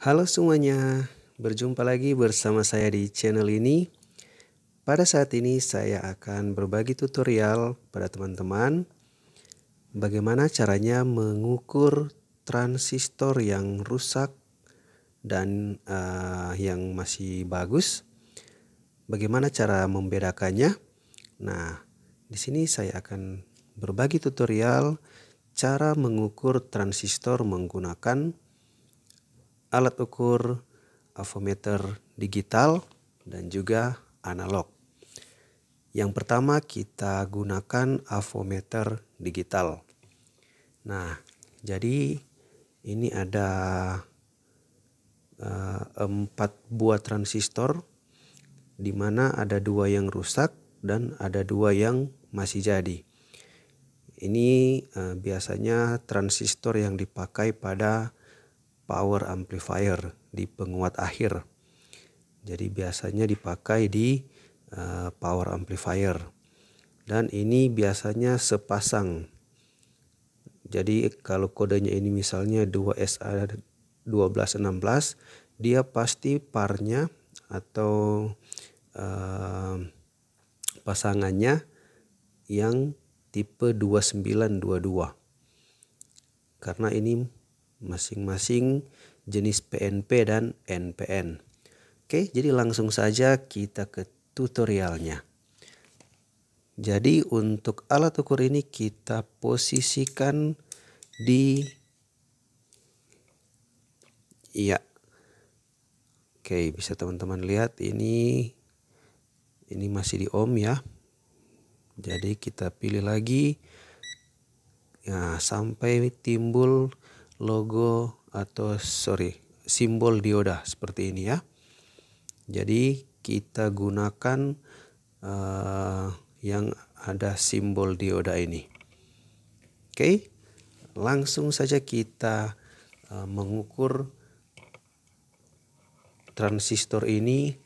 Halo semuanya, berjumpa lagi bersama saya di channel ini. Pada saat ini saya akan berbagi tutorial pada teman-teman bagaimana caranya mengukur transistor yang rusak dan yang masih bagus. Bagaimana cara membedakannya? Nah, di sini saya akan berbagi tutorial cara mengukur transistor menggunakan alat ukur avometer digital dan juga analog. Yang pertama kita gunakan avometer digital. Nah, jadi ini ada 4 buah transistor, di mana ada 2 yang rusak dan ada 2 yang masih jadi. Ini biasanya transistor yang dipakai pada power amplifier di penguat akhir. Jadi biasanya dipakai di power amplifier. Dan ini biasanya sepasang. Jadi kalau kodenya ini misalnya 2SA1216, dia pasti parnya atau pasangannya yang tipe 2922. Karena ini masing-masing jenis PNP dan NPN. Oke, jadi langsung saja kita ke tutorialnya. Jadi untuk alat ukur ini kita posisikan di Oke, bisa teman-teman lihat ini masih di ohm ya. Jadi kita pilih lagi. Nah, sampai timbul logo atau simbol dioda seperti ini ya. Jadi kita gunakan yang ada simbol dioda ini. Oke, langsung saja kita mengukur transistor ini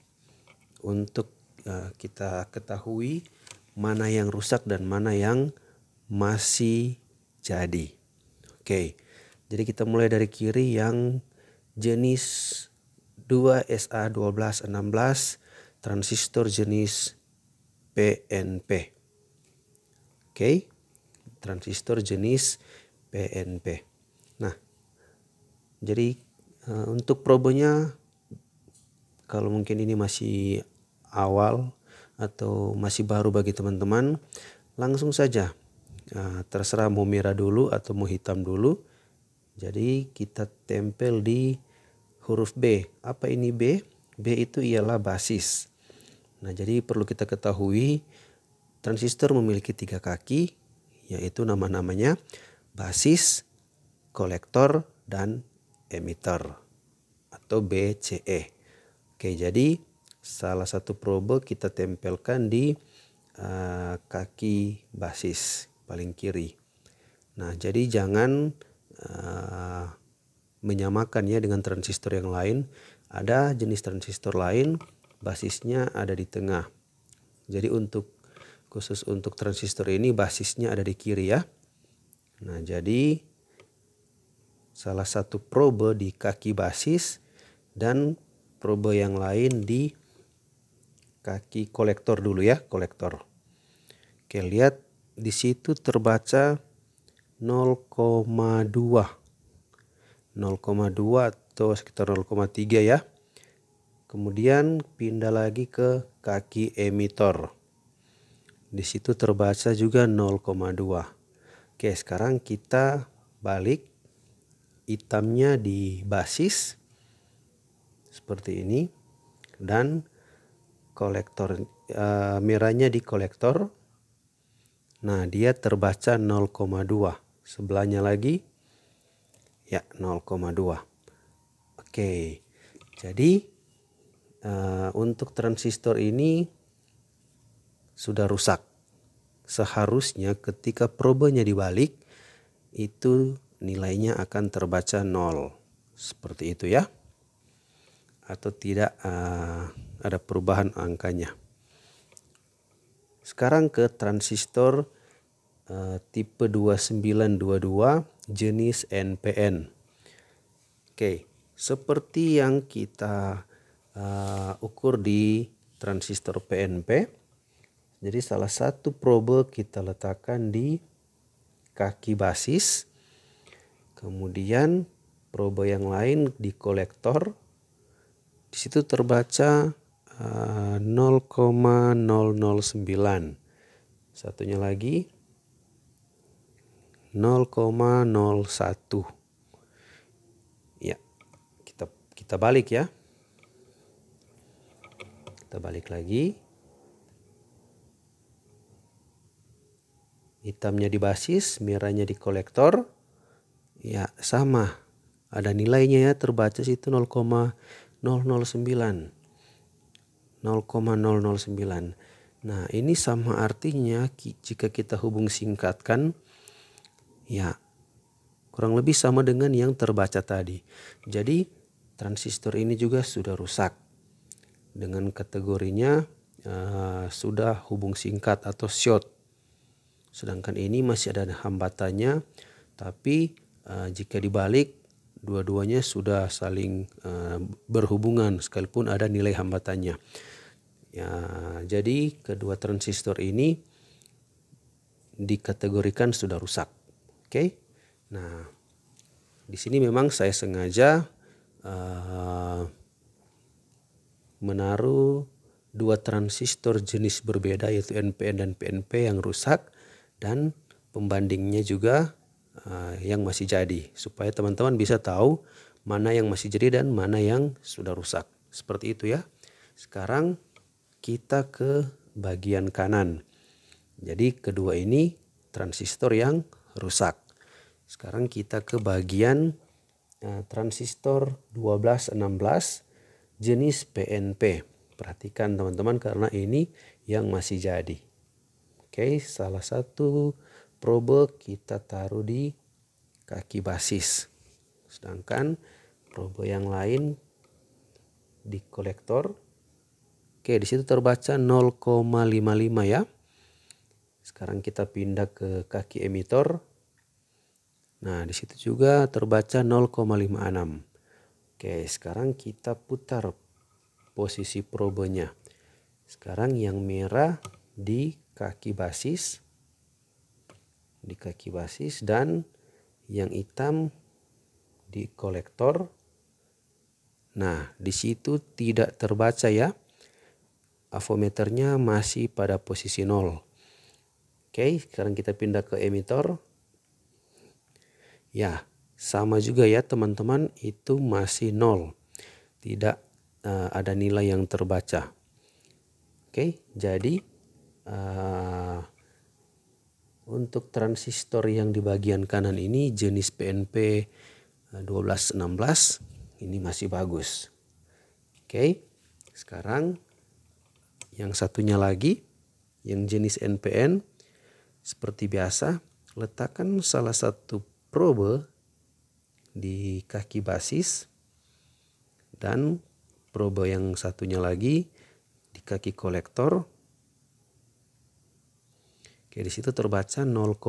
untuk kita ketahui mana yang rusak dan mana yang masih jadi. Oke, jadi kita mulai dari kiri yang jenis 2SA1216, transistor jenis PNP. Oke, transistor jenis PNP. Nah, jadi untuk probenya, kalau mungkin ini masih awal atau masih baru bagi teman-teman, langsung saja. Terserah mau merah dulu atau mau hitam dulu. Jadi kita tempel di huruf B. Apa ini B? B itu ialah basis. Nah, jadi perlu kita ketahui transistor memiliki 3 kaki, yaitu nama-namanya basis, kolektor, dan emitter atau BCE. Oke, jadi salah satu probe kita tempelkan di kaki basis paling kiri. Nah, jadi jangan menyamakan ya dengan transistor yang lain. Ada jenis transistor lain basisnya ada di tengah. Jadi khusus untuk transistor ini basisnya ada di kiri ya. Nah, jadi salah satu probe di kaki basis dan probe yang lain di kaki kolektor dulu ya, kolektor. Oke, lihat di situ terbaca 0,2 atau sekitar 0,3 ya. Kemudian pindah lagi ke kaki emitor. Di situ terbaca juga 0,2. Oke, sekarang kita balik. Hitamnya di basis seperti ini dan kolektor merahnya di kolektor. Nah, dia terbaca 0,2. Sebelahnya lagi ya 0,2. Oke, jadi untuk transistor ini sudah rusak. Seharusnya ketika probenya dibalik itu nilainya akan terbaca 0. Seperti itu ya. Atau tidak ada perubahan angkanya. Sekarang ke transistor tipe 2922 jenis NPN. Oke, seperti yang kita ukur di transistor PNP. Jadi salah satu probe kita letakkan di kaki basis, kemudian probe yang lain di kolektor. Di situ terbaca 0,009. Satunya lagi 0,01. Ya, kita balik ya. Kita balik lagi. Hitamnya di basis, merahnya di kolektor. Ya, sama. Ada nilainya ya, terbaca situ 0,009. 0,009. Nah, ini sama artinya jika kita hubung singkatkan, ya kurang lebih sama dengan yang terbaca tadi. Jadi transistor ini juga sudah rusak. Dengan kategorinya sudah hubung singkat atau short. Sedangkan ini masih ada hambatannya, tapi jika dibalik dua-duanya sudah saling berhubungan sekalipun ada nilai hambatannya. Ya, jadi kedua transistor ini dikategorikan sudah rusak. Oke. Nah, di sini memang saya sengaja menaruh dua transistor jenis berbeda, yaitu NPN dan PNP yang rusak, dan pembandingnya juga yang masih jadi, supaya teman-teman bisa tahu mana yang masih jadi dan mana yang sudah rusak. Seperti itu ya. Sekarang kita ke bagian kanan. Jadi kedua ini transistor yang rusak. Sekarang kita ke bagian transistor 1216 jenis PNP. Perhatikan teman-teman, karena ini yang masih jadi. Oke, salah satu probe kita taruh di kaki basis. Sedangkan probe yang lain di kolektor. Oke, di situ terbaca 0,55 ya. Sekarang kita pindah ke kaki emitor. Nah, di situ juga terbaca 0,56. Oke, sekarang kita putar posisi probenya. Sekarang yang merah di kaki basis, dan yang hitam di kolektor. Nah, di situ tidak terbaca ya. Avometernya masih pada posisi 0. Oke, sekarang kita pindah ke emitor. Ya, sama juga ya teman-teman, itu masih 0. Tidak ada nilai yang terbaca. Oke, jadi untuk transistor yang di bagian kanan ini jenis PNP 1216 ini masih bagus. Oke, sekarang yang satunya lagi yang jenis NPN, seperti biasa letakkan salah satu probe di kaki basis dan probe yang satunya lagi di kaki kolektor. Oke, di situ terbaca 0,5.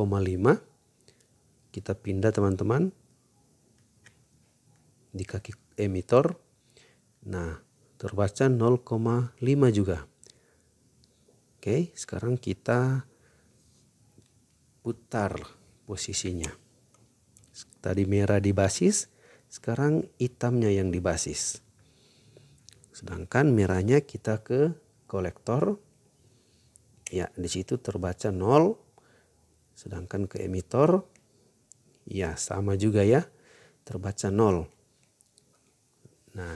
Kita pindah teman-teman di kaki emitor. Nah, terbaca 0,5 juga. Oke, sekarang kita putar posisinya. Tadi merah di basis, sekarang hitamnya yang di basis. Sedangkan merahnya kita ke kolektor. Ya, di situ terbaca 0. Sedangkan ke emitor, ya sama juga ya, terbaca 0. Nah,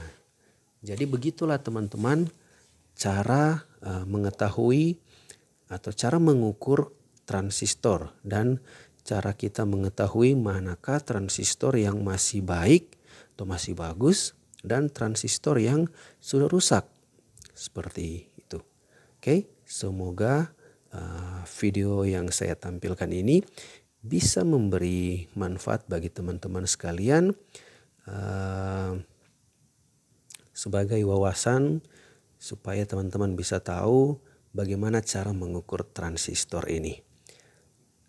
jadi begitulah teman-teman cara mengetahui atau cara mengukur transistor, dan cara kita mengetahui manakah transistor yang masih baik atau masih bagus dan transistor yang sudah rusak. Seperti itu. Oke, semoga video yang saya tampilkan ini bisa memberi manfaat bagi teman-teman sekalian sebagai wawasan, supaya teman-teman bisa tahu bagaimana cara mengukur transistor ini.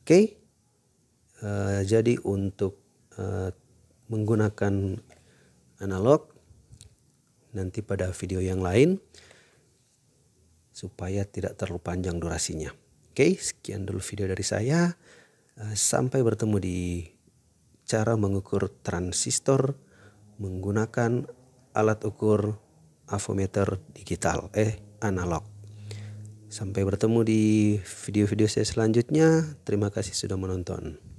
Oke, jadi untuk menggunakan analog nanti pada video yang lain supaya tidak terlalu panjang durasinya. Oke, sekian dulu video dari saya. Sampai bertemu di cara mengukur transistor menggunakan alat ukur avometer digital analog. Sampai bertemu di video-video saya selanjutnya. Terima kasih sudah menonton.